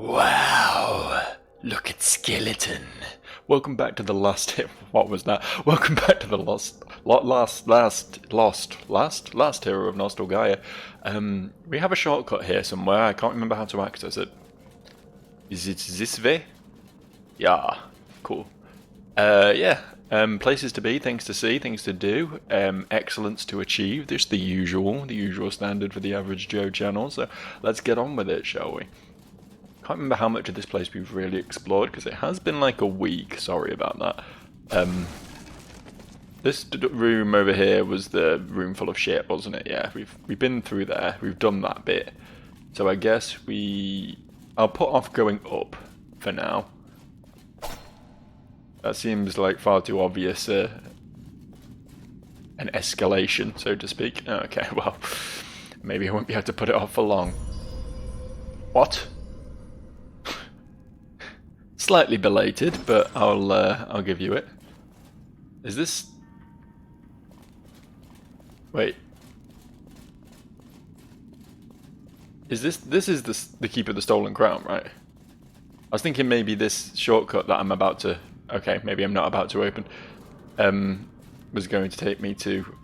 Wow, look at skeleton. Welcome back to the last. What was that? Welcome back to the last hero of Nostalgaia. We have a shortcut here somewhere. I can't remember how to access it. Is it this way? Yeah, cool. Yeah. Places to be, things to see, things to do, excellence to achieve. Just the usual standard for the average Joe channel. So let's get on with it, shall we? Can't remember how much of this place we've really explored because it has been like a week. Sorry about that. This room over here was the room full of shit, wasn't it? Yeah, we've been through there. We've done that bit. So I guess I'll put off going up for now. That seems like far too obvious an escalation, so to speak. Okay, well, maybe I won't be able to put it off for long. What? Slightly belated, but I'll give you it. Is this? Wait. Is this is the Keep of the Stolen Crown, right? I was thinking maybe this shortcut that I'm about to. Okay, maybe I'm not about to open. Was going to take me to.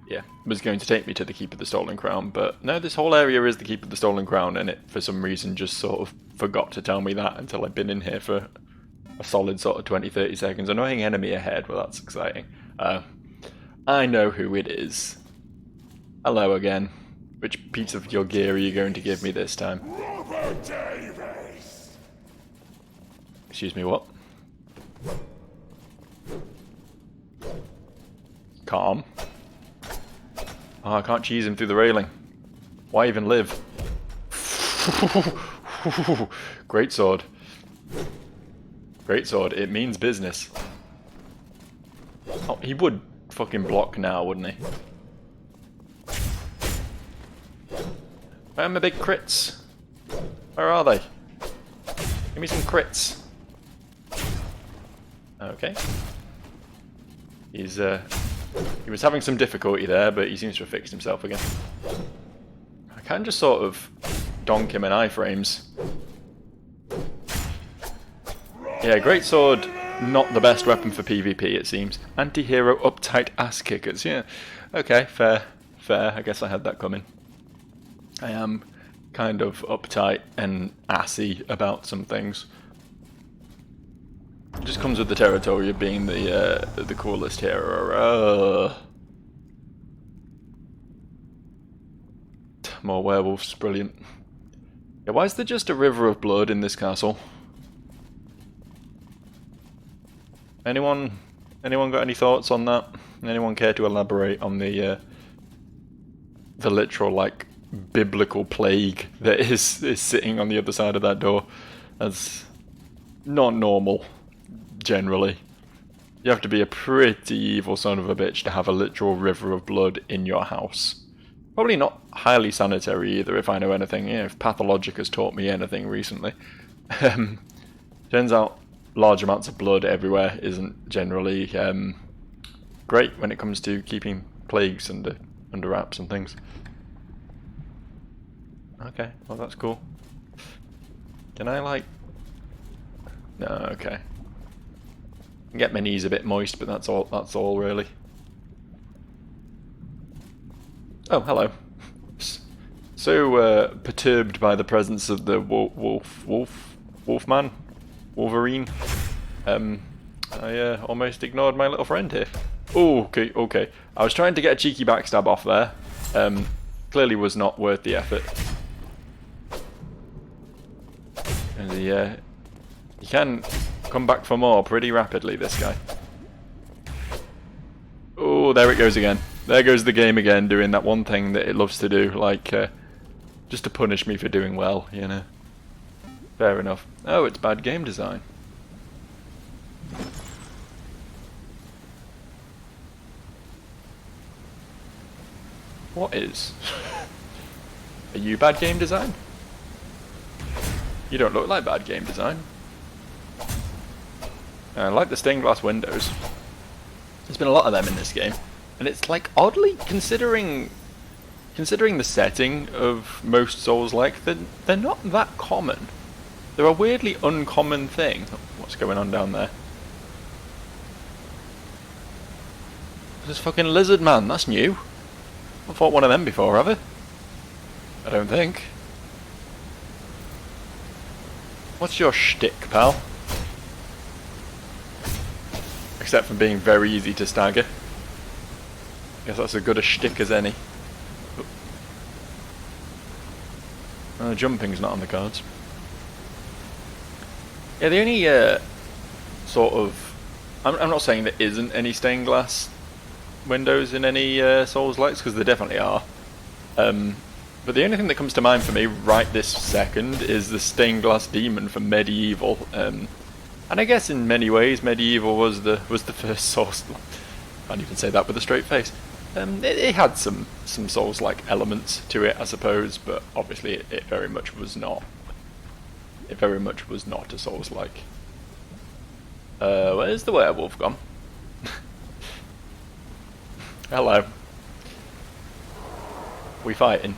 Yeah, was going to take me to the Keep of the Stolen Crown, but no, this whole area is the Keep of the Stolen Crown, and it, for some reason, just sort of forgot to tell me that until I'd been in here for a solid sort of 20-30 seconds. Annoying enemy ahead, well that's exciting. I know who it is. Hello again. Which piece of your gear are you going to give me this time? Excuse me, what? Calm. Oh, I can't cheese him through the railing. Why even live? Great sword. Great sword. It means business. Oh, he would fucking block now, wouldn't he? Where are my big crits? Where are they? Give me some crits. Okay. He was having some difficulty there, but he seems to have fixed himself again. I can just sort of donk him in iframes. Yeah, great sword, not the best weapon for PvP, it seems. Anti-hero uptight ass kickers. Yeah, okay, fair. I guess I had that coming. I am kind of uptight and assy about some things. It just comes with the territory of being the coolest hero. More werewolves, brilliant. Yeah, why is there just a river of blood in this castle? Anyone got any thoughts on that? Anyone care to elaborate on the literal like biblical plague that is sitting on the other side of that door? That's not normal. Generally, you have to be a pretty evil son of a bitch to have a literal river of blood in your house. Probably not highly sanitary either, if I know anything. You know, if Pathologic has taught me anything recently. Turns out large amounts of blood everywhere isn't generally great when it comes to keeping plagues under wraps and things. Okay, well that's cool. Can I like? No, okay. Get my knees a bit moist, but that's all really. Oh, hello. So perturbed by the presence of the Wolfman, Wolverine. I almost ignored my little friend here. Oh, okay. I was trying to get a cheeky backstab off there. Clearly was not worth the effort. And he can come back for more pretty rapidly, this guy. Oh, there it goes again. There goes the game again, doing that one thing that it loves to do, like, just to punish me for doing well, you know. Fair enough. Oh, it's bad game design. What is? Are you bad game design? You don't look like bad game design. I like the stained glass windows. There's been a lot of them in this game, and it's like oddly considering considering the setting of most Souls-like, they're not that common. They're a weirdly uncommon thing. Oh, what's going on down there? This fucking lizard man, that's new. I've fought one of them before, have I? I don't think. What's your shtick, pal? Except for being very easy to stagger. Guess that's as good a shtick as any. Jumping's not on the cards. Yeah, the only sort of... I'm not saying there isn't any stained glass windows in any Souls-likes, because there definitely are. But the only thing that comes to mind for me right this second is the stained glass demon from Medieval. And I guess in many ways Medieval was the first Souls. Can't even say that with a straight face. It had some Souls-like elements to it, I suppose, but obviously it very much was not. It very much was not a Souls-like. Where's the werewolf gone? Hello. We fighting?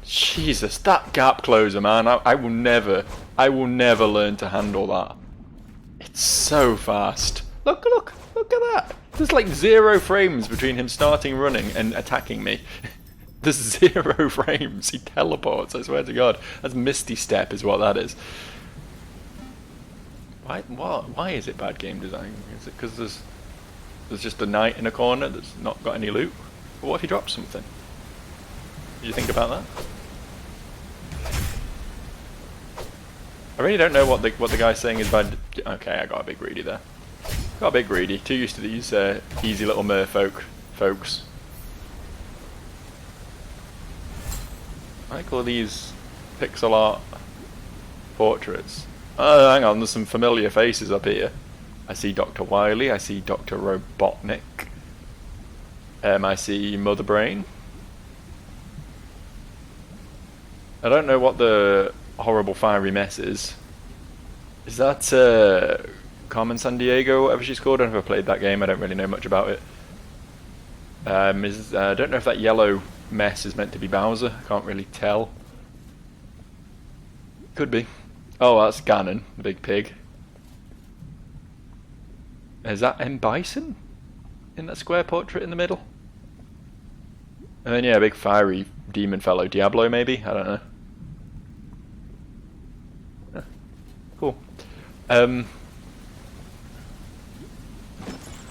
Jesus, that gap closer, man! I will never learn to handle that. It's so fast. Look at that! There's like 0 frames between him starting running and attacking me. There's 0 frames. He teleports, I swear to God. That's Misty Step is what that is. Why is it bad game design? Is it because there's just a knight in a corner that's not got any loot? But what if he drops something? Did you think about that? I really don't know what the guy's saying is bad. Okay, I got a bit greedy there. Got a bit greedy. Too used to these easy little merfolk folks. I like all these pixel art portraits. Oh, hang on, there's some familiar faces up here. I see Dr. Wily, I see Dr. Robotnik. I see Mother Brain. I don't know what the horrible fiery mess is. Is that Carmen Sandiego, whatever she's called? I've never played that game, I don't really know much about it. I don't know if that yellow mess is meant to be Bowser, I can't really tell. Could be. Oh, that's Ganon, the big pig. Is that M. Bison? In that square portrait in the middle? And then yeah, a big fiery demon fellow. Diablo maybe? I don't know. Yeah. Cool. Got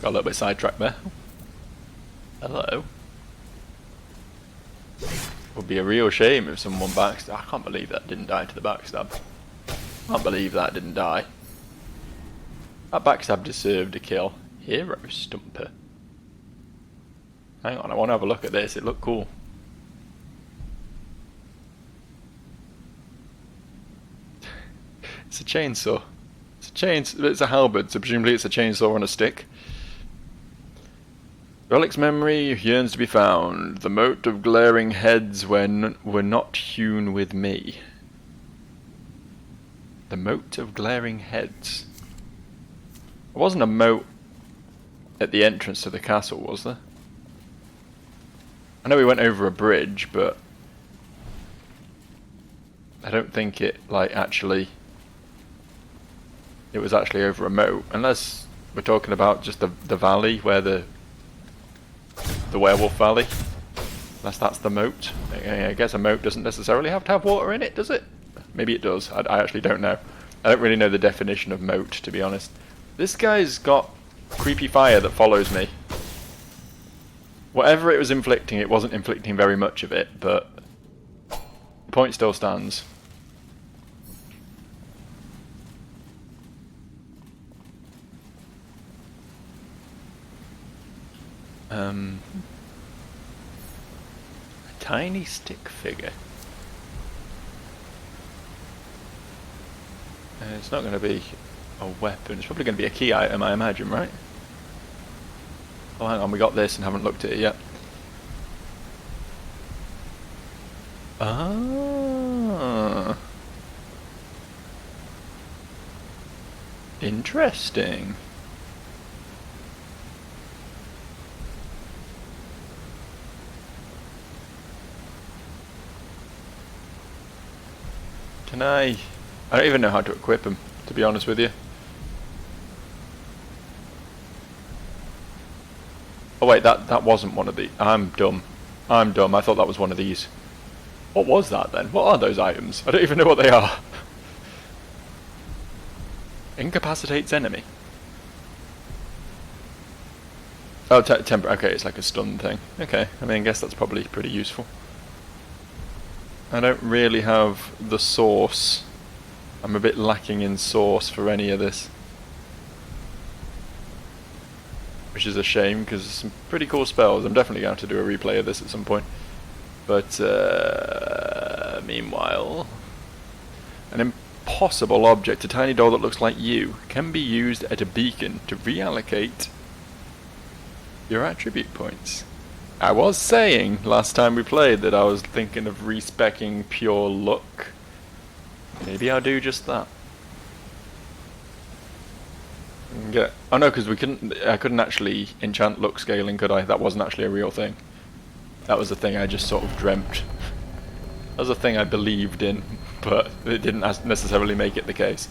a little bit sidetracked there. Hello. Would be a real shame if someone backstab. I can't believe that didn't die to the backstab. Can't believe that didn't die. That backstab deserved a kill. Hero Stumper. Hang on, I want to have a look at this. It looked cool. It's a chainsaw. It's a halberd, so presumably it's a chainsaw on a stick. Relic's memory yearns to be found. The moat of glaring heads were not hewn with me. The moat of glaring heads. There wasn't a moat at the entrance to the castle, was there? I know we went over a bridge, but I don't think it it was actually over a moat, unless we're talking about just the valley where the werewolf valley. Unless that's the moat. I guess a moat doesn't necessarily have to have water in it, does it? Maybe it does. I actually don't know. I don't really know the definition of moat, to be honest. This guy's got creepy fire that follows me. Whatever it was inflicting, it wasn't inflicting very much of it, but the point still stands. A tiny stick figure. It's not going to be a weapon. It's probably going to be a key item, I imagine, right? Oh, hang on, we got this and haven't looked at it yet. Ah. Interesting. Can I don't even know how to equip them, to be honest with you. Oh wait, that wasn't one of the... I'm dumb. I'm dumb. I thought that was one of these. What was that then? What are those items? I don't even know what they are. Incapacitates enemy. Oh, temper. Okay, it's like a stun thing. Okay, I mean, I guess that's probably pretty useful. I don't really have the source. I'm a bit lacking in source for any of this. Which is a shame, because there's some pretty cool spells. I'm definitely going to do a replay of this at some point. But, meanwhile... An impossible object, a tiny doll that looks like you, can be used at a beacon to reallocate your attribute points. I was saying last time we played that I was thinking of respecking pure luck. Maybe I'll do just that. Yeah. Oh no, because I couldn't actually enchant luck scaling, could I? That wasn't actually a real thing. That was a thing I just sort of dreamt. That was a thing I believed in, but it didn't necessarily make it the case.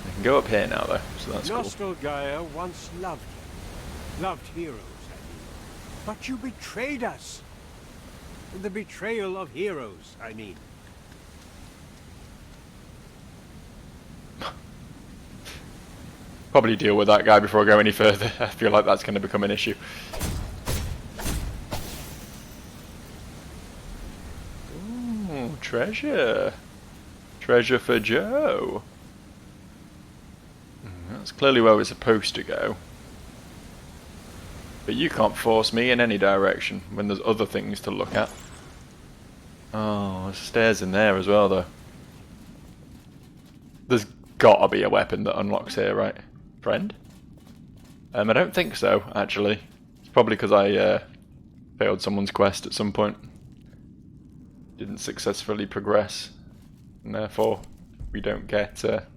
I can go up here now though, so that's cool. Nostalgaia once loved you. Loved heroes, I mean. But you betrayed us. The betrayal of heroes, I mean. Probably deal with that guy before I go any further. I feel like that's going to become an issue. Ooh, treasure. Treasure for Joe. That's clearly where we're supposed to go. But you can't force me in any direction when there's other things to look at. Oh, there's stairs in there as well though. There's gotta be a weapon that unlocks here, right? Friend? I don't think so, actually. It's probably because I failed someone's quest at some point. Didn't successfully progress. And therefore we don't get to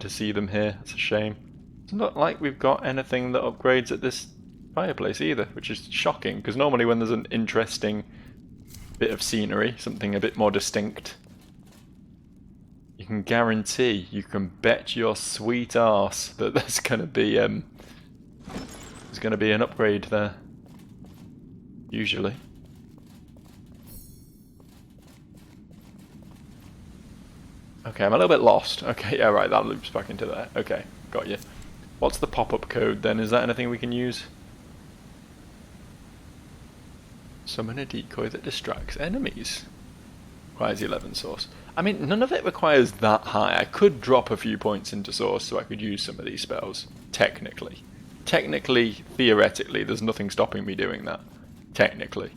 see them here. It's a shame. It's not like we've got anything that upgrades at this fireplace either, which is shocking, because normally when there's an interesting bit of scenery, something a bit more distinct, you can guarantee, you can bet your sweet arse that there's gonna be an upgrade there. Usually. Okay, I'm a little bit lost. Okay, yeah, right, that loops back into there. Okay, got you. What's the pop-up code then? Is that anything we can use? Summon a decoy that distracts enemies. Requires 11 source. I mean, none of it requires that high. I could drop a few points into source so I could use some of these spells. Technically. Technically, theoretically, there's nothing stopping me doing that. Technically.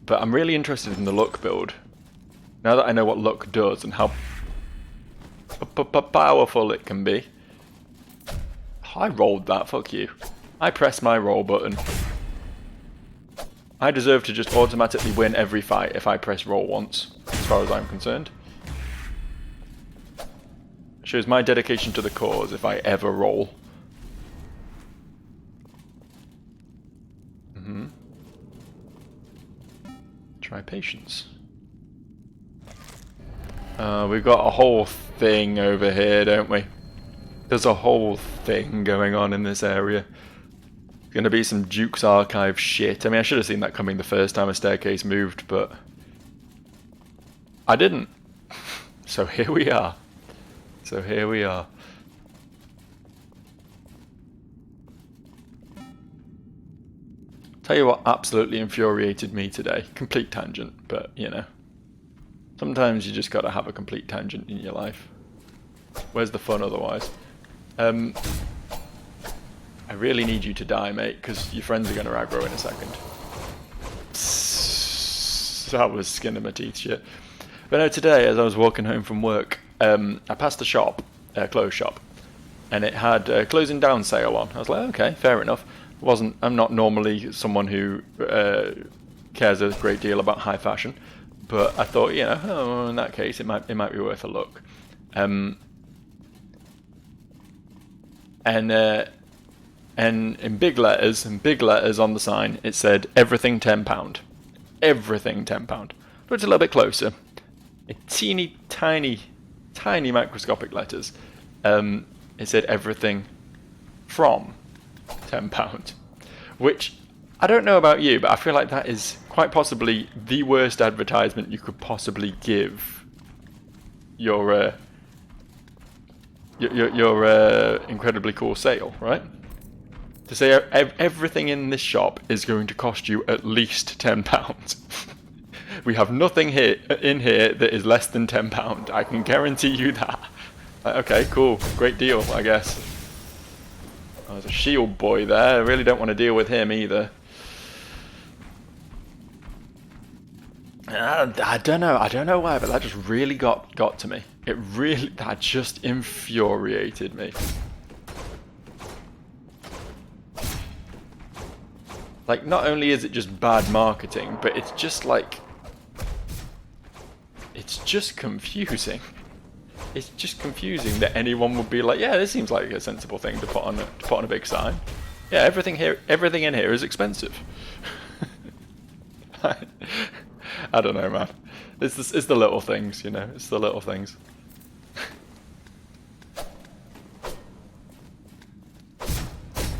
But I'm really interested in the luck build. Now that I know what luck does and how powerful it can be. I rolled that, fuck you. I pressed my roll button. I deserve to just automatically win every fight if I press roll once, as far as I'm concerned. Shows my dedication to the cause if I ever roll. Try patience. We've got a whole thing over here, don't we? There's a whole thing going on in this area. Gonna be some Duke's Archive shit. I mean, I should have seen that coming the first time a staircase moved, but I didn't. So here we are. So here we are. Tell you what absolutely infuriated me today. Complete tangent, but you know. Sometimes you just gotta have a complete tangent in your life. Where's the fun otherwise? I really need you to die, mate, because your friends are going to aggro in a second. That was skin of my teeth shit. But no, today, as I was walking home from work, I passed a shop, a clothes shop, and it had a closing down sale on. I was like, okay, fair enough. I'm not normally someone who cares a great deal about high fashion, but I thought, you know, oh, in that case, it might be worth a look. and in big letters on the sign, it said everything £10. Everything £10. But it's a little bit closer. A teeny tiny microscopic letters. It said everything from £10. Which, I don't know about you, but I feel like that is quite possibly the worst advertisement you could possibly give your incredibly cool sale, right? To say everything in this shop is going to cost you at least £10. We have nothing in here that is less than £10. I can guarantee you that. Okay, cool, great deal, I guess. Oh, there's a shield boy there. I really don't want to deal with him either. I don't know why, but that just really got to me. That just infuriated me. Like, not only is it just bad marketing, but it's just like, it's just confusing. It's just confusing that anyone would be like, yeah, this seems like a sensible thing to put on a big sign. Yeah, everything in here is expensive. I don't know, man. It's the little things, you know. It's the little things.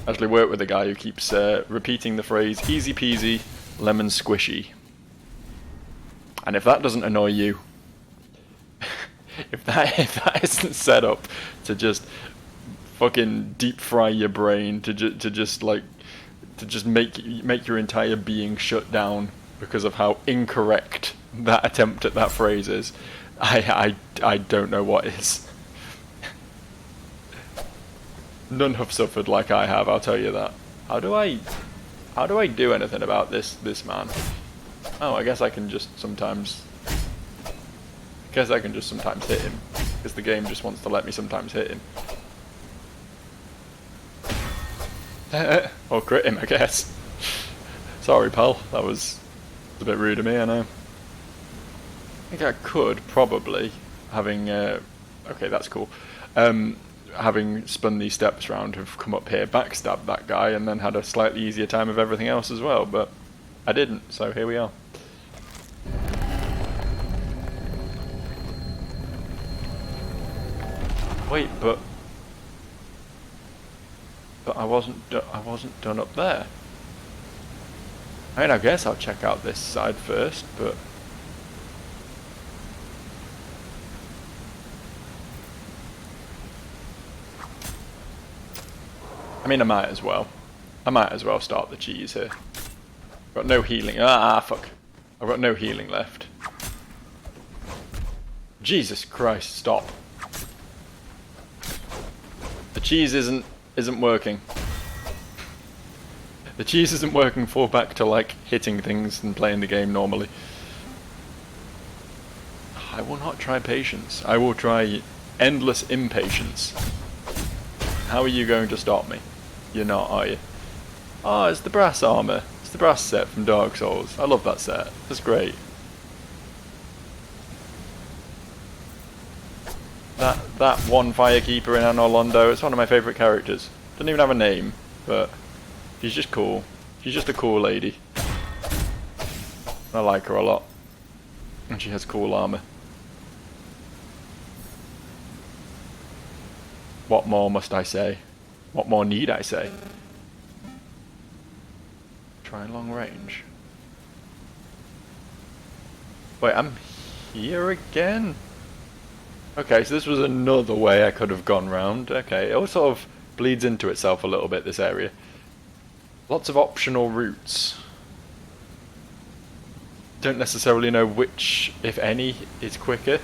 I actually work with a guy who keeps repeating the phrase "easy peasy, lemon squishy." And if that doesn't annoy you, if that isn't set up to just fucking deep fry your brain, to just make your entire being shut down because of how incorrect that attempt at that phrase is, I don't know what is. None have suffered like I have, I'll tell you that. How do I do anything about this man? Oh, I guess I can just sometimes hit him, because the game just wants to let me sometimes hit him. Or crit him, I guess. Sorry, pal. That was a bit rude of me, I know. I think I could probably, having okay, that's cool. Having spun these steps round, have come up here, backstabbed that guy, and then had a slightly easier time of everything else as well, but I didn't, so here we are. Wait, but I wasn't done up there. I mean, I guess I'll check out this side first, but I mean, I might as well start the cheese here. Got no healing. Ah, fuck. I've got no healing left. Jesus Christ, stop. The cheese isn't working. The cheese isn't working. Fall back to, like, hitting things and playing the game normally. I will not try patience. I will try endless impatience. How are you going to stop me? You're not, are you? Oh, it's the brass armor. It's the brass set from Dark Souls. I love that set. That's great. That one firekeeper in Anor Londo, it's one of my favourite characters. Doesn't even have a name, but she's just cool. She's just a cool lady. I like her a lot. And she has cool armor. What more must I say? What more need I say? Try long range. Wait, I'm here again? Okay, so this was another way I could have gone round. Okay, it all sort of bleeds into itself a little bit, this area. Lots of optional routes. Don't necessarily know which, if any, is quicker.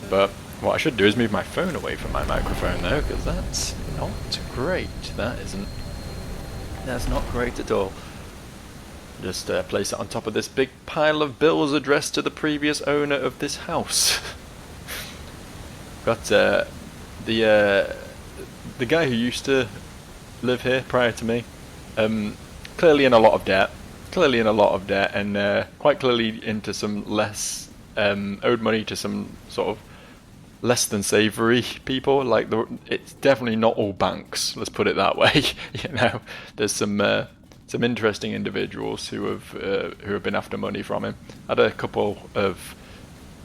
But what I should do is move my phone away from my microphone though, because that's not great. That isn't. That's not great at all. Just place it on top of this big pile of bills addressed to the previous owner of this house. Got the guy who used to live here prior to me, clearly in a lot of debt, and quite clearly into some less, owed money to some sort of less than savoury people. Like it's definitely not all banks. Let's put it that way. You know, there's some interesting individuals who have been after money from him. I had a couple of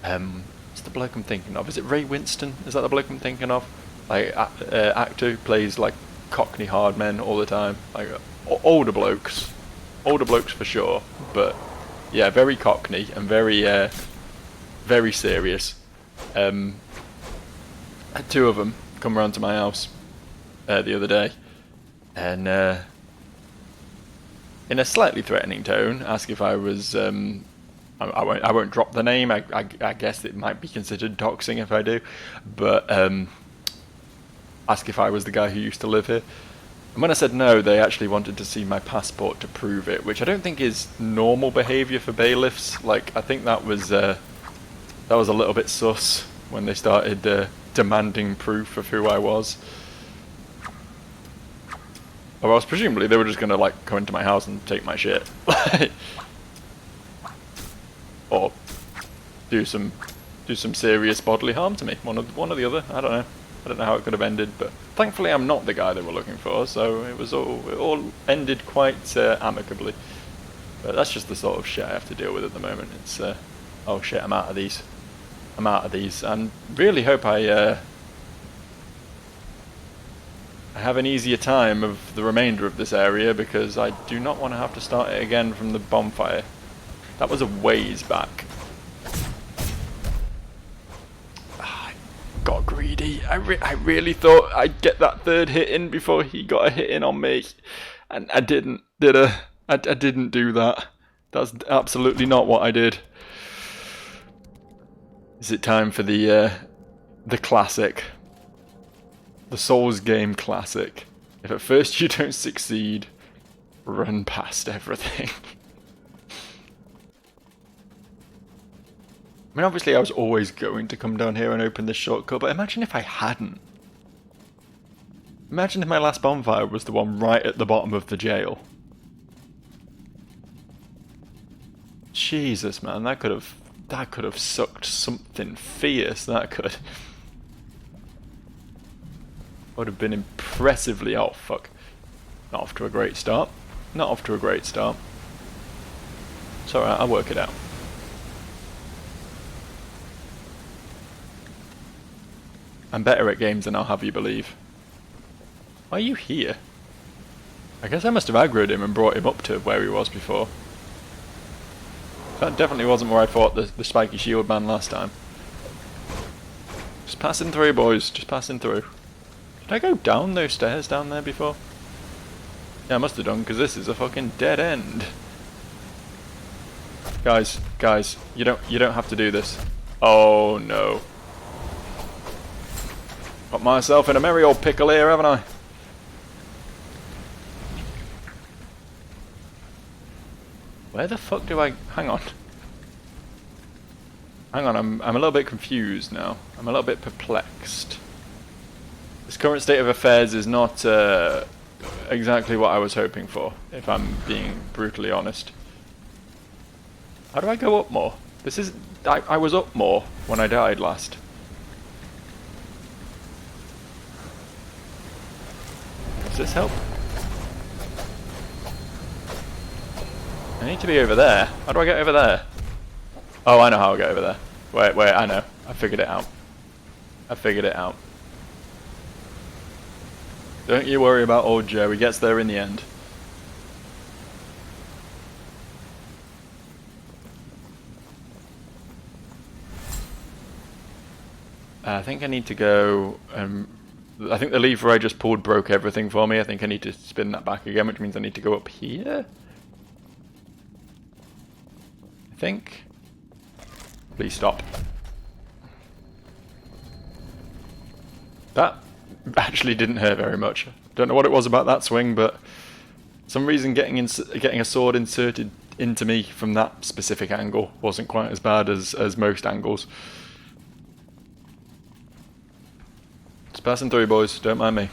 what's the bloke I'm thinking of? Is it Ray Winston? Is that the bloke I'm thinking of? Like actor who plays like Cockney hard men all the time. Like older blokes for sure. But yeah, very Cockney and very serious. Had two of them come round to my house the other day, and in a slightly threatening tone, ask if I was. I won't drop the name. I guess it might be considered doxing if I do, but ask if I was the guy who used to live here. And when I said no, they actually wanted to see my passport to prove it, which I don't think is normal behaviour for bailiffs. Like, I think that was a little bit sus when they started demanding proof of who I was. Or else, presumably, they were just gonna like come into my house and take my shit, or do some serious bodily harm to me. One or the other. I don't know. I don't know how it could have ended, but thankfully I'm not the guy they were looking for, so it all ended quite amicably. But that's just the sort of shit I have to deal with at the moment. It's oh shit, I'm out of these. And really hope I have an easier time of the remainder of this area, because I do not want to have to start it again from the bonfire. That was a ways back. Got greedy. I really thought I'd get that third hit in before he got a hit in on me, and I didn't, did I? I didn't do that. That's absolutely not what I did. Is it time for the classic, the Souls game classic? If at first you don't succeed, run past everything. I mean, obviously I was always going to come down here and open this shortcut, but imagine if I hadn't. Imagine if my last bonfire was the one right at the bottom of the jail. Jesus, man, that could have sucked something fierce, that could. Would have been impressively... Oh, fuck. Not off to a great start. Not off to a great start. It's alright, I'll work it out. I'm better at games than I'll have you believe. Why are you here? I guess I must have aggroed him and brought him up to where he was before. That definitely wasn't where I fought the spiky shield man last time. Just passing through, boys. Just passing through. Did I go down those stairs down there before? Yeah, I must have done, because this is a fucking dead end. Guys, you don't have to do this. Oh no. Got myself in a merry old pickle here, haven't I? Where the fuck do I... Hang on. I'm a little bit confused now. I'm a little bit perplexed. This current state of affairs is not exactly what I was hoping for, if I'm being brutally honest. How do I go up more? This is... I was up more when I died last. Does this help? I need to be over there. How do I get over there? Oh, I know how I get over there. Wait, I know. I figured it out. Don't you worry about old Joe, he gets there in the end. I think I need to go... I think the lever I just pulled broke everything for me. I think I need to spin that back again, which means I need to go up here. I think. Please stop. That actually didn't hurt very much. Don't know what it was about that swing, but for some reason getting a sword inserted into me from that specific angle wasn't quite as bad as most angles. Just passing through, boys. Don't mind me.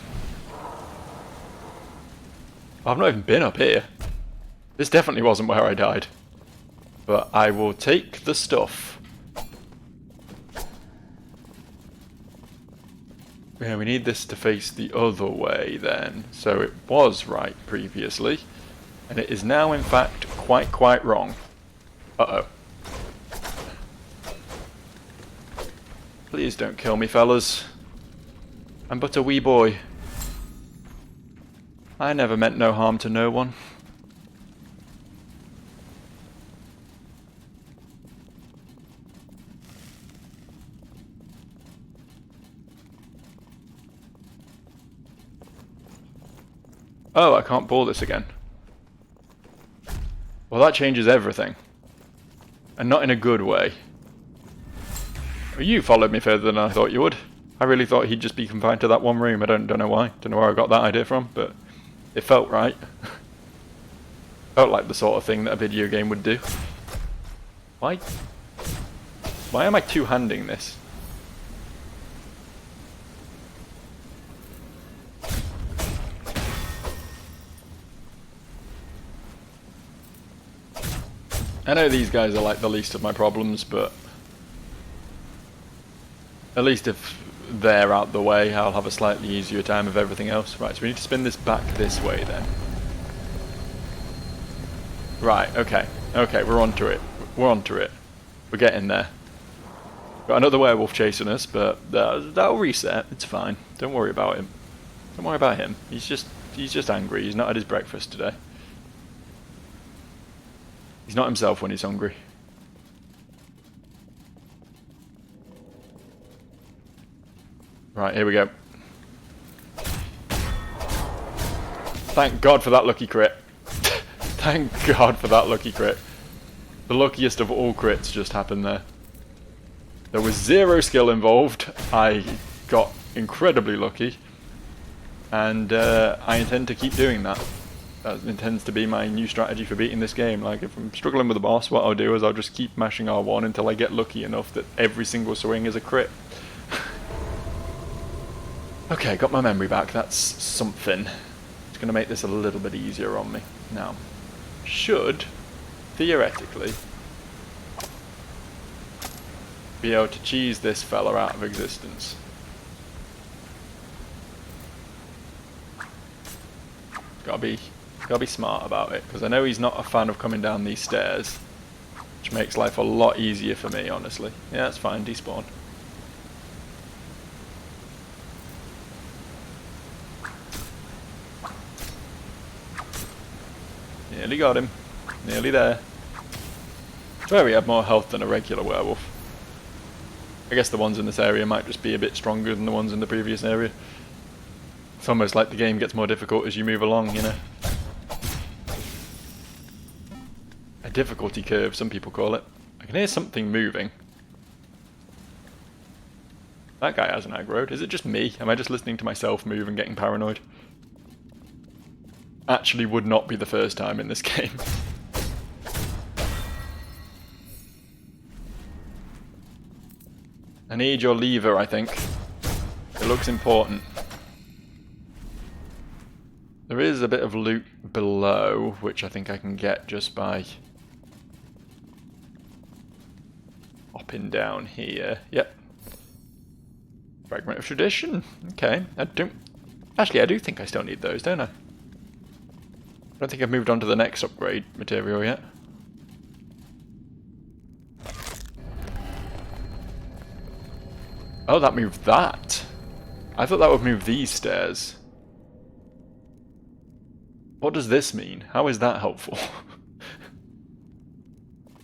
I've not even been up here. This definitely wasn't where I died. But I will take the stuff. Yeah, we need this to face the other way then. So it was right previously, and it is now in fact quite wrong. Uh-oh. Please don't kill me, fellas. I'm but a wee boy. I never meant no harm to no one. Oh, I can't pull this again. Well, that changes everything. And not in a good way. You followed me further than I thought you would. I really thought he'd just be confined to that one room. I don't know why. Don't know where I got that idea from, but it felt right. Felt like the sort of thing that a video game would do. Why am I two-handing this? I know these guys are like the least of my problems, but at least if they're out the way, I'll have a slightly easier time of everything else. Right, so we need to spin this back this way then. Right, okay. Okay, we're onto it. We're onto it. We're getting there. Got another werewolf chasing us, but that'll reset. It's fine. Don't worry about him. Don't worry about him. He's just angry. He's not had his breakfast today. He's not himself when he's hungry. Right, here we go. Thank God for that lucky crit. Thank God for that lucky crit. The luckiest of all crits just happened there. There was zero skill involved. I got incredibly lucky. And I intend to keep doing that. That intends to be my new strategy for beating this game. Like, if I'm struggling with a boss, what I'll do is I'll just keep mashing R1 until I get lucky enough that every single swing is a crit. Okay, got my memory back. That's something. It's going to make this a little bit easier on me. Now, should, theoretically, be able to cheese this fella out of existence. Gotta be smart about it, because I know he's not a fan of coming down these stairs, which makes life a lot easier for me, honestly. Yeah, that's fine, despawn. Nearly got him. Nearly there. I swear he had more health than a regular werewolf. I guess the ones in this area might just be a bit stronger than the ones in the previous area. It's almost like the game gets more difficult as you move along, you know. A difficulty curve, some people call it. I can hear something moving. That guy hasn't aggroed. Is it just me? Am I just listening to myself move and getting paranoid? Actually would not be the first time in this game. I need your lever, I think. It looks important. There is a bit of loot below, which I think I can get just by hopping down here. Yep. Fragment of tradition. Okay. I do think I still need those, don't I? I don't think I've moved on to the next upgrade material yet. Oh, that moved that. I thought that would move these stairs. What does this mean? How is that helpful?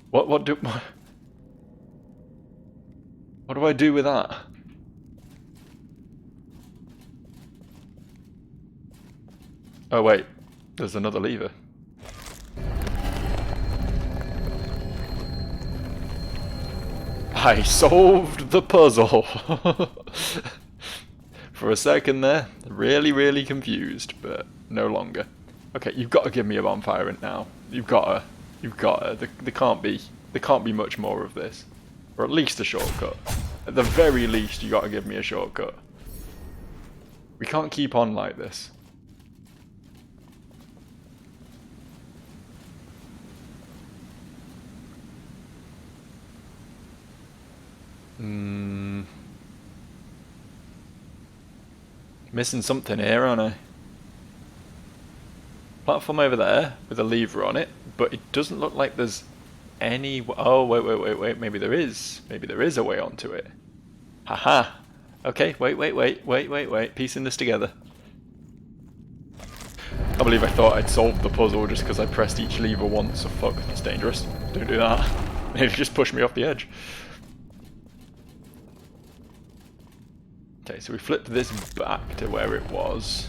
What do I do with that? Oh wait, there's another lever. I solved the puzzle! For a second there, really confused, but no longer. Okay, you've got to give me a bonfire now. You've got to. There can't be much more of this. Or at least a shortcut. At the very least, you got to give me a shortcut. We can't keep on like this. Missing something here, aren't I? Platform over there with a lever on it, but it doesn't look like there's any... Oh, wait. Maybe there is. Maybe there is a way onto it. Haha. Okay, wait. Piecing this together. I believe I thought I'd solved the puzzle just because I pressed each lever once. So fuck, that's dangerous. Don't do that. Maybe just push me off the edge. Okay, so we flipped this back to where it was.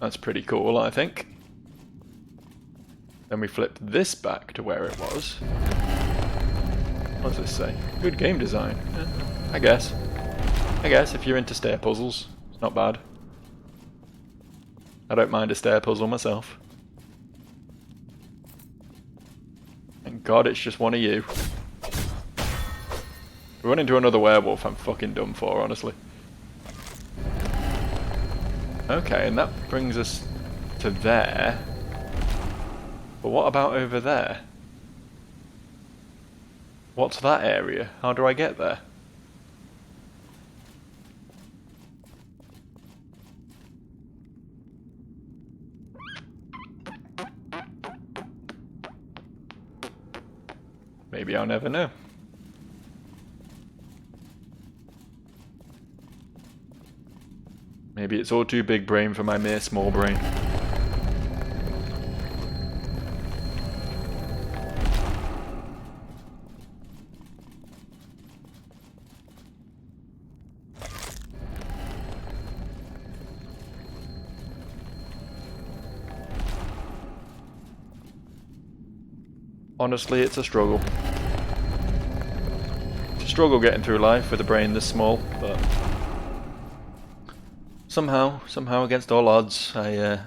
That's pretty cool, I think. Then we flipped this back to where it was. What does this say? Good game design. Yeah, I guess. If you're into stair puzzles, it's not bad. I don't mind a stair puzzle myself. Thank God it's just one of you. If we run into another werewolf, I'm fucking done for, honestly. Okay, and that brings us to there. But what about over there? What's that area? How do I get there? Maybe I'll never know. Maybe it's all too big brain for my mere small brain. Honestly, it's a struggle. It's a struggle getting through life with a brain this small, but somehow against all odds, I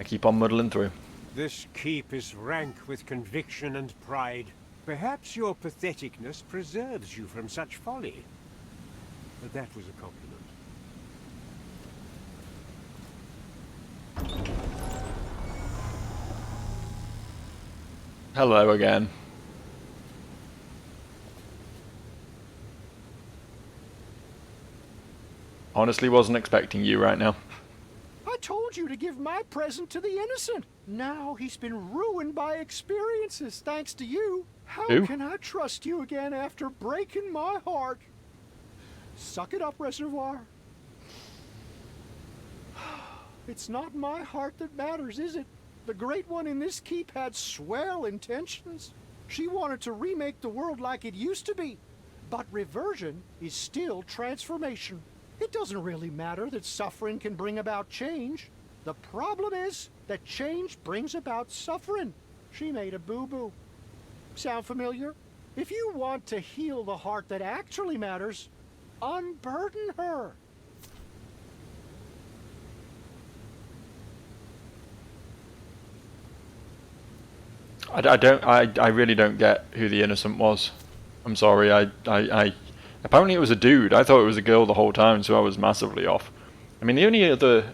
keep on muddling through. This keep is rank with conviction and pride. Perhaps your patheticness preserves you from such folly. But that was a compliment. Hello again. Honestly, wasn't expecting you right now. I told you to give my present to the innocent. Now he's been ruined by experiences thanks to you. How Who? can I trust you again after breaking my heart? Suck it up, Reservoir. It's not my heart that matters, is it? The Great One in this keep had swell intentions. She wanted to remake the world like it used to be. But reversion is still transformation. It doesn't really matter that suffering can bring about change. The problem is that change brings about suffering. She made a boo-boo. Sound familiar? If you want to heal the heart that actually matters, unburden her. I really don't get who the innocent was. I'm sorry, apparently it was a dude. I thought it was a girl the whole time, so I was massively off. I mean, the only other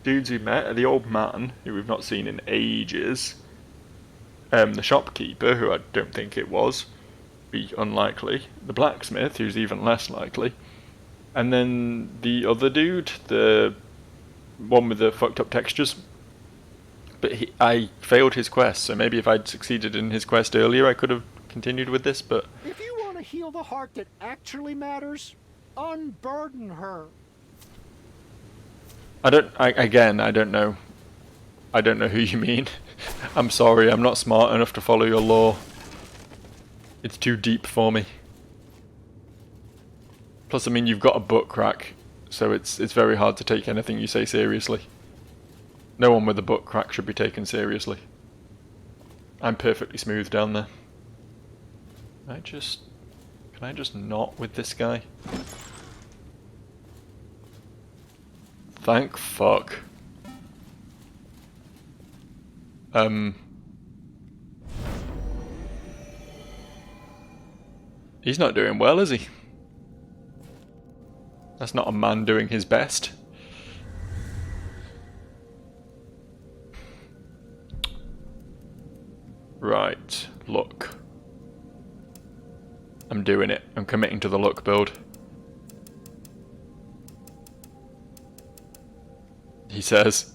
dudes we met are the old man, who we've not seen in ages, the shopkeeper, who I don't think it was, be unlikely, the blacksmith, who's even less likely, and then the other dude, the one with the fucked up textures. But I failed his quest, so maybe if I'd succeeded in his quest earlier I could have continued with this, but... If you want to heal the heart that actually matters, unburden her. I don't know. I don't know who you mean. I'm sorry, I'm not smart enough to follow your lore. It's too deep for me. Plus, I mean, you've got a butt crack, so it's very hard to take anything you say seriously. No one with a butt crack should be taken seriously. I'm perfectly smooth down there. Can I just not with this guy? Thank fuck. He's not doing well, is he? That's not a man doing his best. Right, look. I'm doing it. I'm committing to the luck build. He says,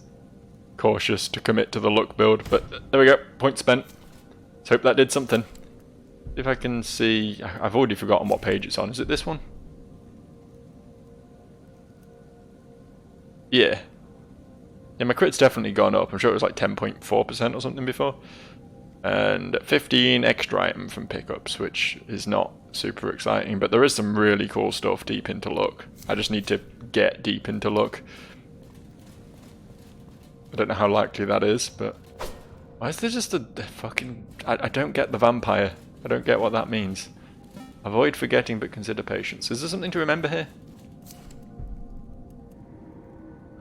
cautious to commit to the luck build, but there we go, point spent. Let's hope that did something. If I can see, I've already forgotten what page it's on. Is it this one? Yeah. Yeah, my crit's definitely gone up. I'm sure it was like 10.4% or something before. And 15 extra item from pickups, which is not super exciting, but there is some really cool stuff deep into luck. I just need to get deep into luck. I don't know how likely that is, but why is there just a fucking... I don't get the vampire. I don't get what that means. Avoid forgetting but consider patience. Is there something to remember here?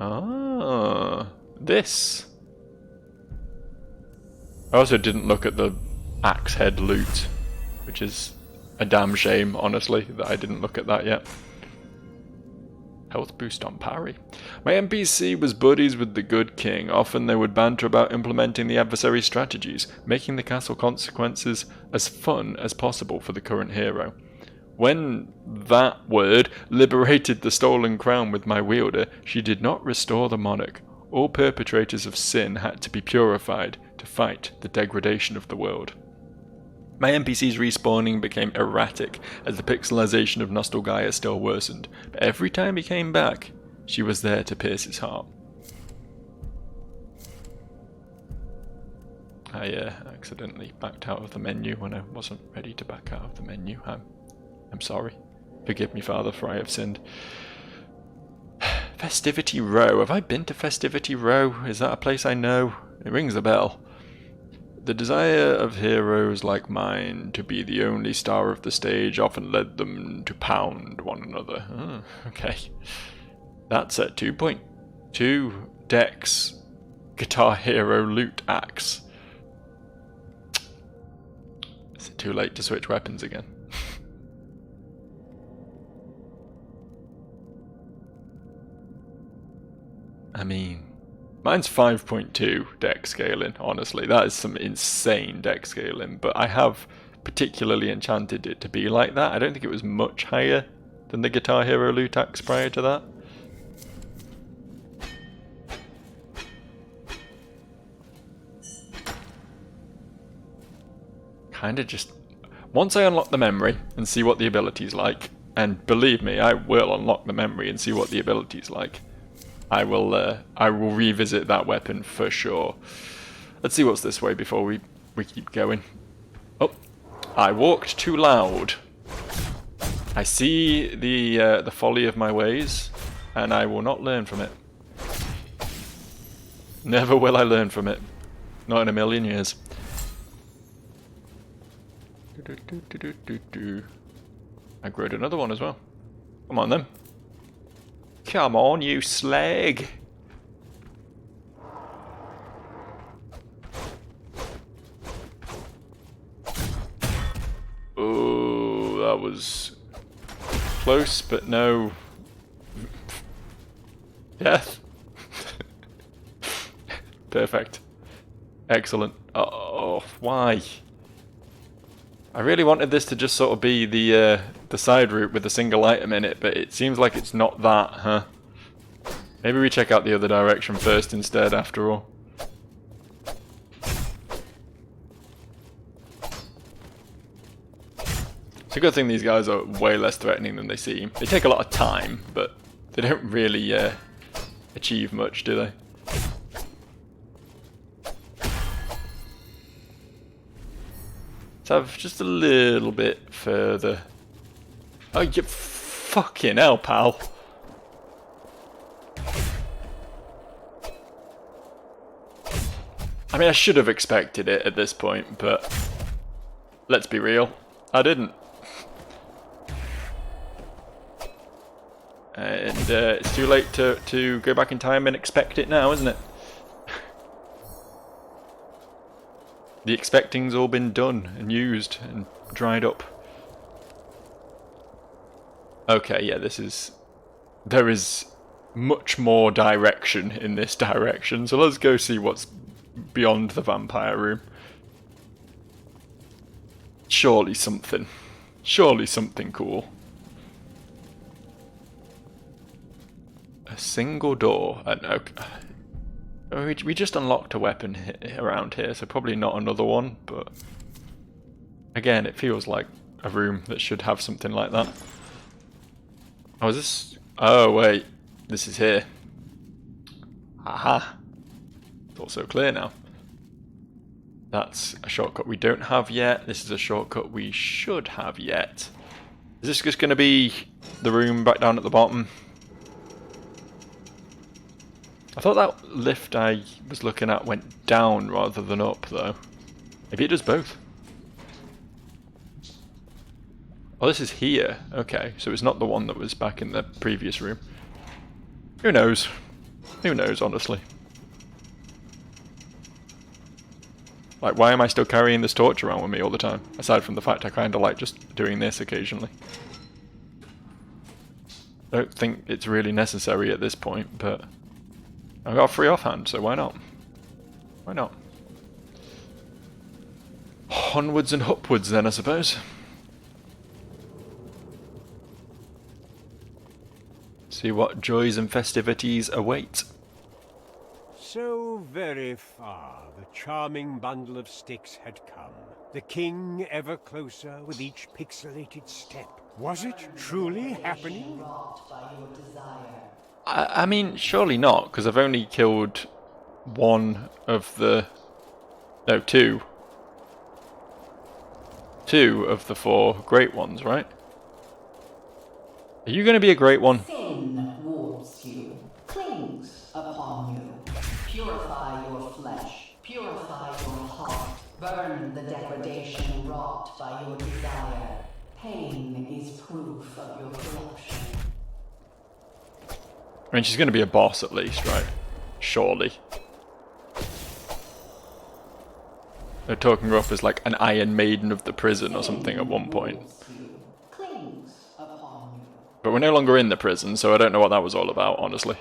Ah, this. I also didn't look at the axe head loot, which is a damn shame, honestly, that I didn't look at that yet. Health boost on parry. My NPC was buddies with the good king. Often they would banter about implementing the adversary's strategies, making the castle consequences as fun as possible for the current hero. When that word liberated the stolen crown with my wielder, she did not restore the monarch. All perpetrators of sin had to be purified to fight the degradation of the world. My NPC's respawning became erratic as the pixelization of Nostalgaia still worsened, but every time he came back, she was there to pierce his heart. I accidentally backed out of the menu when I wasn't ready to back out of the menu. I'm sorry. Forgive me, Father, for I have sinned. Festivity Row. Have I been to Festivity Row? Is that a place I know? It rings a bell. The desire of heroes like mine to be the only star of the stage often led them to pound one another. Oh, okay. That's at 2.2 Dex Guitar Hero Loot Axe. Is it too late to switch weapons again? I mean, mine's 5.2 dex scaling, honestly. That is some insane dex scaling, but I have particularly enchanted it to be like that. I don't think it was much higher than the Guitar Hero Loot Axe prior to that. Kinda just... Once I unlock the memory and see what the ability's like, and believe me, I will unlock the memory and see what the ability's like, I will revisit that weapon for sure. Let's see what's this way before we keep going. Oh, I walked too loud. I see the folly of my ways, and I will not learn from it. Never will I learn from it. Not in a million years. I growed another one as well. Come on then. Come on, you slag! Oh, that was close, but no death. Perfect. Excellent. Oh, why? I really wanted this to just sort of be the side route with a single item in it, but it seems like it's not that, huh? Maybe we check out the other direction first instead, after all. It's a good thing these guys are way less threatening than they seem. They take a lot of time, but they don't really achieve much, do they? Have just a little bit further. Oh, you fucking hell, pal. I mean, I should have expected it at this point, but let's be real, I didn't. And it's too late to go back in time and expect it now, isn't it? The expecting's all been done and used and dried up. Okay, yeah, there is much more direction in this direction, so let's go see what's beyond the vampire room. Surely something Surely something cool. A single door. No. We just unlocked a weapon around here, so probably not another one, but again, it feels like a room that should have something like that. Oh, is this? Oh, wait. This is here. Aha. It's all so clear now. That's a shortcut we don't have yet. This is a shortcut we should have yet. Is this just going to be the room back down at the bottom? I thought that lift I was looking at went down rather than up, though. Maybe it does both. Oh, this is here. Okay, so it's not the one that was back in the previous room. Who knows? Who knows, honestly. Like, why am I still carrying this torch around with me all the time? Aside from the fact I kind of like just doing this occasionally. I don't think it's really necessary at this point, but I've got a free offhand, so why not? Why not? Onwards and upwards then, I suppose. See what joys and festivities await. So very far the charming bundle of sticks had come. The king ever closer with each pixelated step. Was it truly happening? I mean, surely not, because I've only killed one of the... No, two. Two of the four great ones, right? Are you going to be a great one? Sin warps you, clings upon you. Purify your flesh, purify your heart. Burn the degradation wrought by your desire. Pain is proof of your corruption. I mean, she's going to be a boss at least, right? Surely. They're talking her up as like an Iron Maiden of the prison or something at one point. But we're no longer in the prison, so I don't know what that was all about, honestly.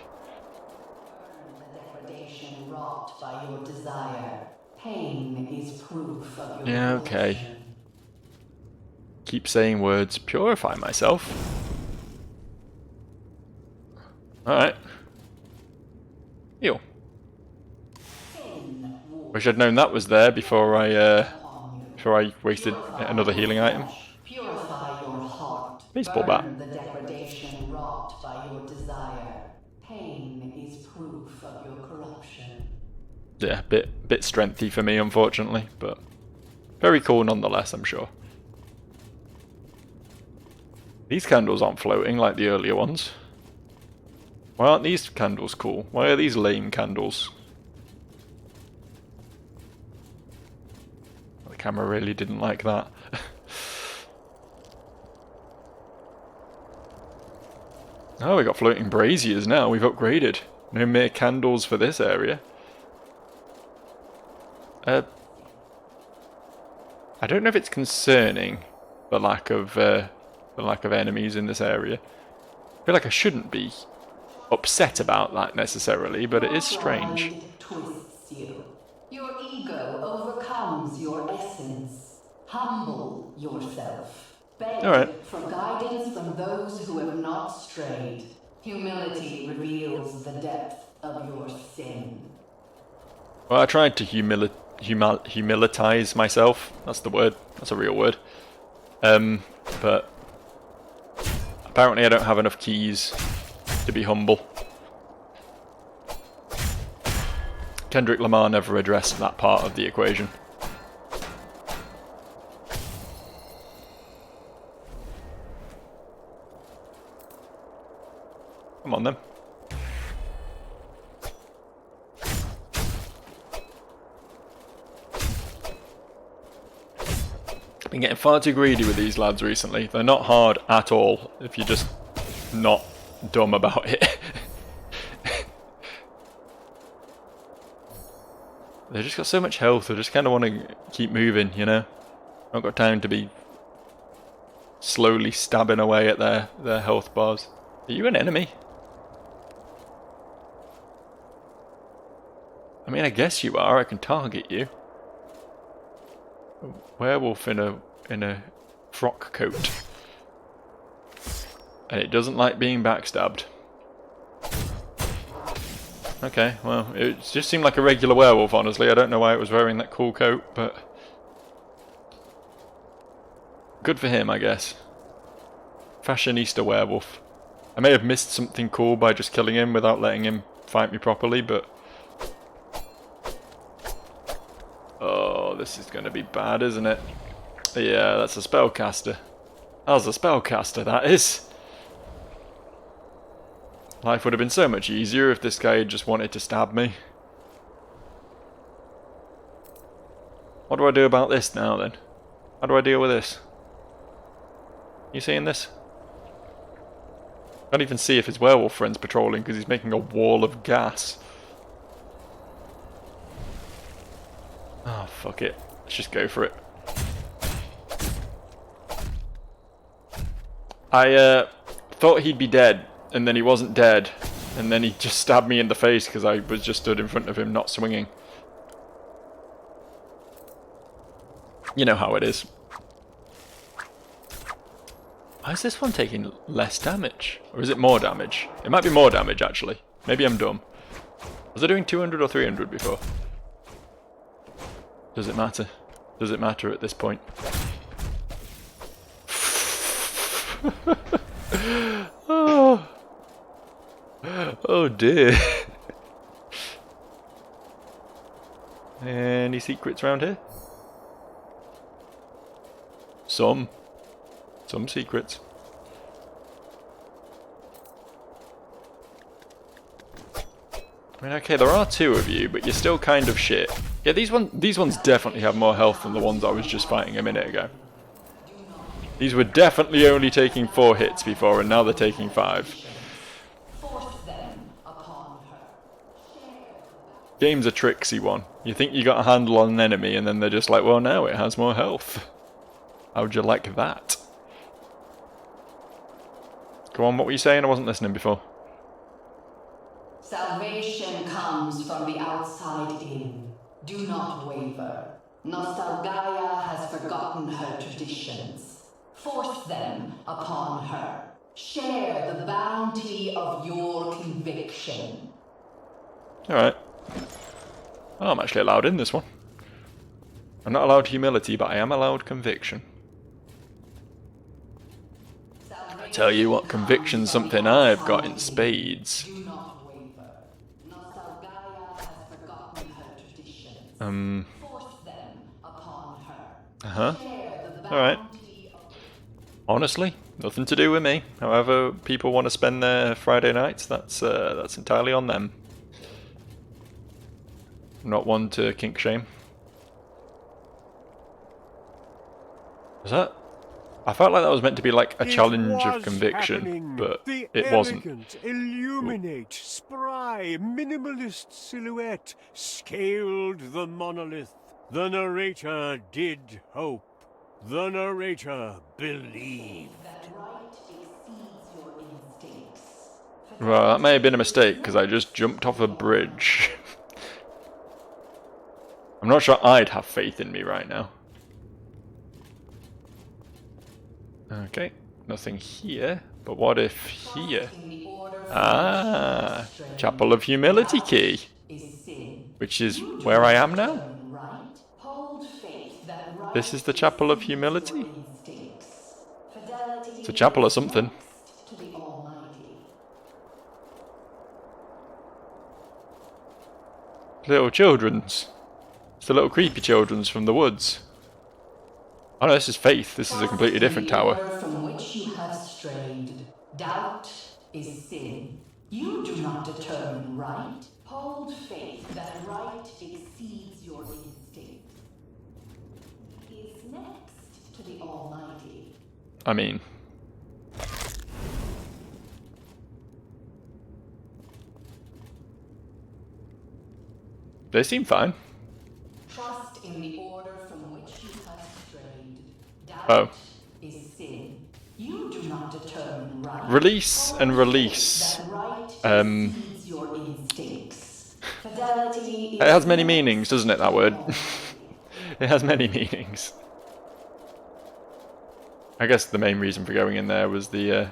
The degradation wrought by your desire. Pain is proof of your Yeah, okay. Keep saying words, purify myself. Alright. Heal. Wish I'd known that was there before I wasted another healing item. Purify your heart. Please pull back. Burn the degradation wrought by your desire. Pain is proof of your corruption. Yeah, bit strengthy for me, unfortunately, but very cool nonetheless, I'm sure. These candles aren't floating like the earlier ones. Why aren't these candles cool? Why are these lame candles? The camera really didn't like that. Oh, we got floating braziers now. We've upgraded. No mere candles for this area. I don't know if it's concerning the lack of enemies in this area. I feel like I shouldn't be upset about that necessarily, but it is strange. Twists you. Your ego overcomes your essence. Humble yourself. Beg for guidance from those who have not strayed. Humility reveals the depth of your sin. Well, I tried to humilitize myself. That's the word. That's a real word. But apparently I don't have enough keys to be humble. Kendrick Lamar never addressed that part of the equation. Come on then. Been getting far too greedy with these lads recently. They're not hard at all if you're just not dumb about it. They've just got so much health, I just kind of want to keep moving, you know? I've not got time to be slowly stabbing away at their health bars. Are you an enemy? I mean, I guess you are. I can target you. A werewolf in a frock coat. And it doesn't like being backstabbed. Okay, well, it just seemed like a regular werewolf, honestly. I don't know why it was wearing that cool coat, but... good for him, I guess. Fashionista werewolf. I may have missed something cool by just killing him without letting him fight me properly, but... oh, this is going to be bad, isn't it? Yeah, that's a spellcaster. That was a spellcaster, that is. Life would have been so much easier if this guy had just wanted to stab me. What do I do about this now, then? How do I deal with this? You seeing this? Can't even see if his werewolf friend's patrolling because he's making a wall of gas. Oh, fuck it. Let's just go for it. I thought he'd be dead, and then he wasn't dead, and then he just stabbed me in the face because I was just stood in front of him not swinging. You know how it is. Why is this one taking less damage? Or is it more damage? It might be more damage, actually. Maybe I'm dumb. Was I doing 200 or 300 before? Does it matter? Does it matter at this point? Oh. Oh dear. Any secrets around here? Some secrets. I mean, okay, there are two of you, but you're still kind of shit. Yeah, these ones definitely have more health than the ones I was just fighting a minute ago. These were definitely only taking 4 hits before, and now they're taking 5. Game's a tricksy one. You think you got a handle on an enemy, and then they're just like, well, now it has more health. How'd you like that? Go on, what were you saying? I wasn't listening before. Salvation comes from the outside in. Do not waver. Nostalgaia has forgotten her traditions. Force them upon her. Share the bounty of your conviction. Alright. Oh, I'm actually allowed in this one. I'm not allowed humility, but I am allowed conviction. I tell you what, conviction's something I've got in spades. Do not waver. Nostalgaia has forgotten her traditions. Force them upon her. Share the Alright. bounty of... Honestly, nothing to do with me. However people want to spend their Friday nights, that's entirely on them. I'm not one to kink shame. Was that? I felt like that was meant to be like a challenge of conviction, but it wasn't. The elegant, illuminate, spry, minimalist silhouette scaled the monolith. The narrator did hope. The narrator believed. That right exceeds your instincts. Well, that may have been a mistake, because I just jumped off a bridge. I'm not sure I'd have faith in me right now. Okay, nothing here. But what if here? Ah, Chapel of Humility key. Which is where I am now? This is the Chapel of Humility? It's a chapel or something. Little children's. It's the little creepy children's from the woods. Oh no, this is Faith. This is a completely different tower. From which you have strayed. Doubt is sin. You do not determine right. Hold faith that right exceeds your instinct. Is next to the Almighty. I mean... they seem fine. Trust in the order from which you have strayed. Doubt Oh. is sin. You do not determine right. Release and release. That right exceeds your instincts. Fidelity It has many meanings, doesn't it, that word? It has many meanings. I guess the main reason for going in there was the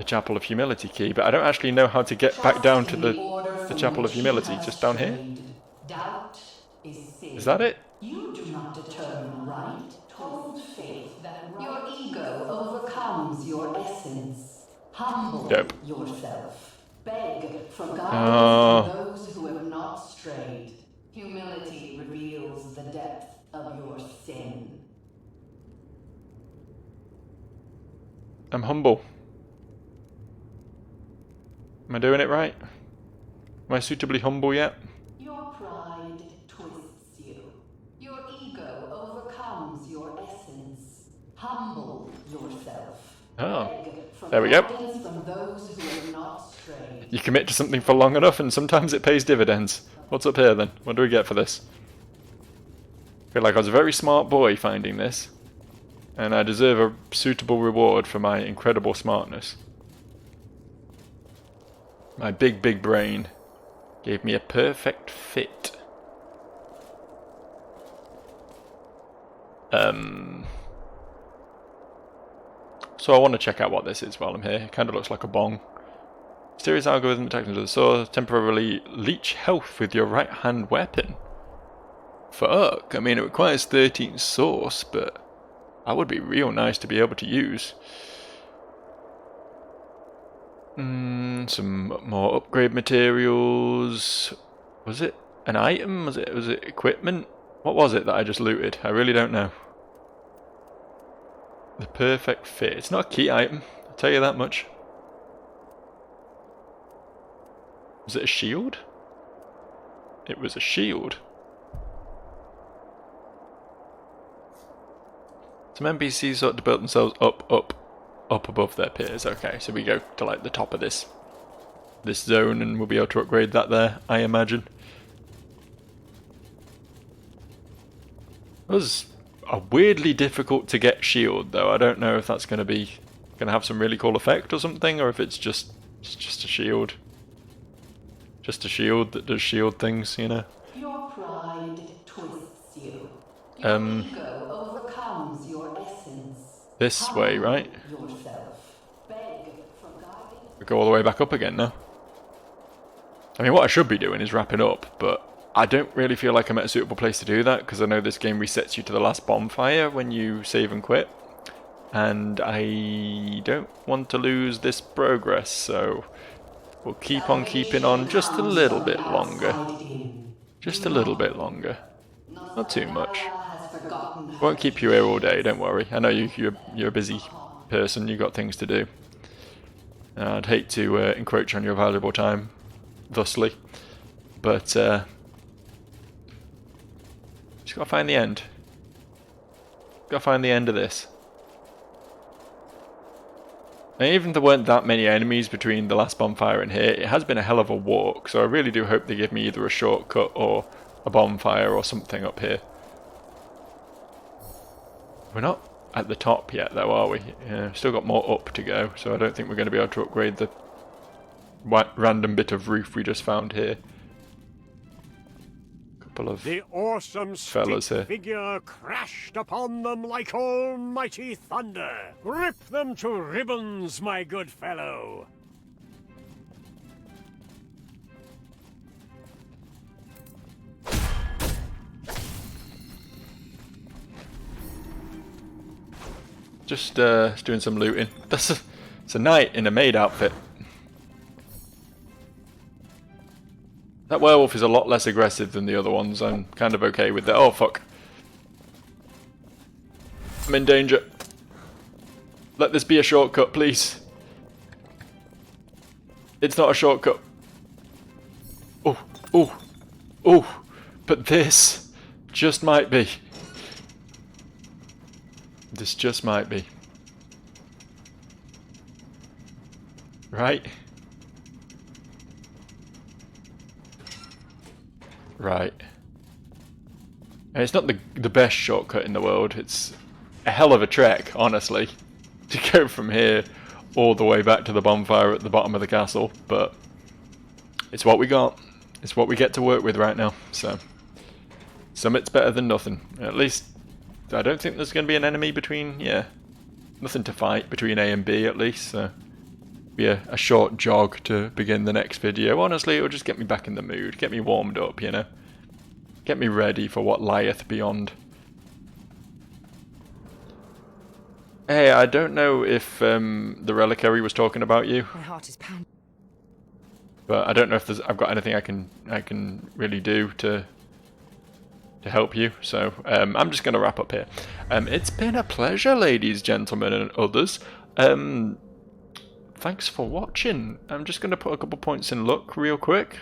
Chapel of Humility key, but I don't actually know how to get back down to the Chapel of Humility. Just down here? Doubt is sin. Is that it? You do not determine right. Hold faith that your ego overcomes your essence. Humble Dope. yourself. Beg for guidance from those who have not strayed. Humility reveals the depth of your sin. I'm humble. Am I doing it right? Am I suitably humble yet? Your pride twists you. Your ego overcomes your essence. Humble yourself. Oh, Beg for there we go. guidance from those who have not strayed. You commit to something for long enough and sometimes it pays dividends. What's up here then? What do we get for this? I feel like I was a very smart boy finding this. And I deserve a suitable reward for my incredible smartness. My big, big brain gave me a perfect fit. So I want to check out what this is while I'm here. It kind of looks like a bong. Mysterious algorithm attacks into the source. Temporarily leech health with your right hand weapon. Fuck, I mean it requires 13 source, but that would be real nice to be able to use. Some more upgrade materials. Was it an item? Was it equipment? What was it that I just looted? I really don't know. The perfect fit. It's not a key item, I'll tell you that much. Was it a shield? It was a shield. Some NPCs sort of built themselves up above their peers. Okay, so we go to like the top of this zone and we'll be able to upgrade that there, I imagine. It was a weirdly difficult to get shield though. I don't know if that's going to have some really cool effect or something, or if it's just a shield. Just a shield that does shield things, you know. Your pride twists you. Your ego overcomes your essence. This way, right? Yourself. Beg for guidance. We go all the way back up again now. I mean, what I should be doing is wrapping up, but I don't really feel like I'm at a suitable place to do that, because I know this game resets you to the last bonfire when you save and quit. And I don't want to lose this progress, so we'll keep on keeping on just a little bit longer. Just a little bit longer. Not too much. Won't keep you here all day, don't worry. I know you're a busy person, you've got things to do. I'd hate to encroach on your valuable time, thusly. But, just gotta find the end. Gotta find the end of this. And even if there weren't that many enemies between the last bonfire and here, it has been a hell of a walk, so I really do hope they give me either a shortcut or a bonfire or something up here. We're not at the top yet though, are we? Yeah, still got more up to go, so I don't think we're going to be able to upgrade the random bit of roof we just found here. Couple of the awesome fellas here. figure crashed upon them like almighty thunder. Rip them to ribbons, my good fellow. Just doing some looting. It's a knight in a maid outfit. That werewolf is a lot less aggressive than the other ones. I'm kind of okay with that. Oh fuck. I'm in danger. Let this be a shortcut, please. It's not a shortcut. Oh, oh, oh. But this just might be. This just might be. Right? Right. And it's not the best shortcut in the world. It's a hell of a trek, honestly, to go from here all the way back to the bonfire at the bottom of the castle. But it's what we got. It's what we get to work with right now. So, summit's better than nothing. At least I don't think there's going to be an enemy between, yeah, nothing to fight between A and B at least, so be a short jog to begin the next video. Honestly, it'll just get me back in the mood, get me warmed up, you know, get me ready for what lieth beyond. Hey, I don't know if the reliquary was talking about you. My heart is pounding. But I don't know if I've got anything I can really do to help you. So I'm just going to wrap up here. It's been a pleasure, ladies, gentlemen, and others. Thanks for watching. I'm just going to put a couple points in luck real quick.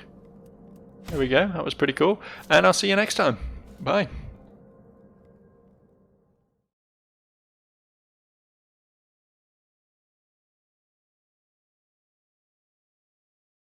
There we go. That was pretty cool. And I'll see you next time. Bye.